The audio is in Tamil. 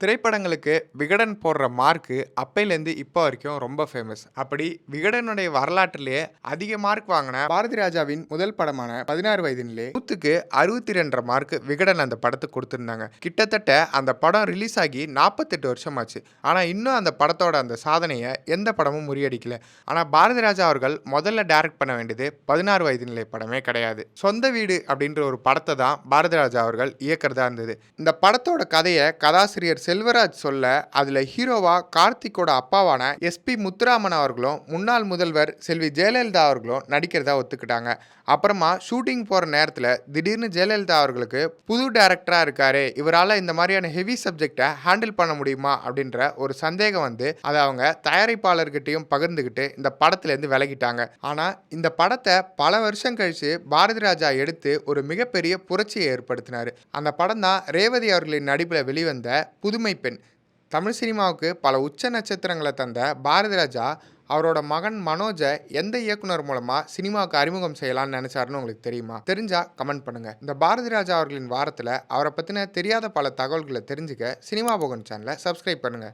திரைப்படங்களுக்கு விகடன் போடுற மார்க்கு அப்பையிலேருந்து இப்போ வரைக்கும் ரொம்ப ஃபேமஸ். அப்படி விகடனுடைய வரலாற்றிலேயே அதிக மார்க் வாங்கின பாரதி ராஜாவின் முதல் படமான 16 வயதினிலே 100க்கு 62 மார்க் விகடன் அந்த படத்துக்கு கொடுத்திருந்தாங்க. கிட்டத்தட்ட அந்த படம் ரிலீஸ் ஆகி 48 வருஷம் ஆச்சு. ஆனால் இன்னும் அந்த படத்தோட அந்த சாதனையை எந்த படமும் முறியடிக்கல. ஆனால் பாரதி ராஜா அவர்கள் முதல்ல டைரக்ட் பண்ண வேண்டியது 16 வயதினிலே படமே கிடையாது. சொந்த வீடு அப்படின்ற ஒரு படத்தை தான் பாரதி ராஜா அவர்கள் இயக்கிறதா இருந்தது. இந்த படத்தோட கதையை கதாசிரியர் செல்வராஜ் சொல்ல அதில் ஹீரோவா கார்த்திக்கோட அப்பாவான எஸ்பி முத்துராமன் அவர்களும் முன்னாள் முதல்வர் செல்வி ஜெயலலிதா அவர்களும் நடிக்கிறதா ஒத்துக்கிட்டாங்க. அப்புறமா ஷூட்டிங் போகிற நேரத்தில் திடீர்னு ஜெயலலிதா அவர்களுக்கு புது டைரக்டராக இருக்காரு, இவரால் இந்த மாதிரியான ஹெவி சப்ஜெக்டை ஹேண்டில் பண்ண முடியுமா அப்படின்ற ஒரு சந்தேகம் வந்து அதை அவங்க தயாரிப்பாளர்கிட்டையும் பகிர்ந்துக்கிட்டு இந்த படத்துலேருந்து விலகிட்டாங்க. ஆனால் இந்த படத்தை பல வருஷம் கழித்து பாரதி ராஜா எடுத்து ஒரு மிகப்பெரிய புரட்சியை ஏற்படுத்தினார். அந்த படம் தான் ரேவதி அவர்களின் நடிப்பில் வெளிவந்த புதுமை பெண். தமிழ் சினிமாவுக்கு பல உச்ச நட்சத்திரங்களை தந்த பாரதி ராஜா அவரோட மகன் மனோஜை எந்த இயக்குனர் மூலமா சினிமாவுக்கு அறிமுகம் செய்யலாம்னு நினைச்சாருன்னு உங்களுக்கு தெரியுமா? தெரிஞ்சா கமெண்ட் பண்ணுங்க. இந்த பாரதி ராஜா அவர்களின் வாரத்தில் அவரை பற்றின தெரியாத பல தகவல்களை தெரிஞ்சுக்க சினிமா போகன் சேனலை சப்ஸ்கிரைப் பண்ணுங்க.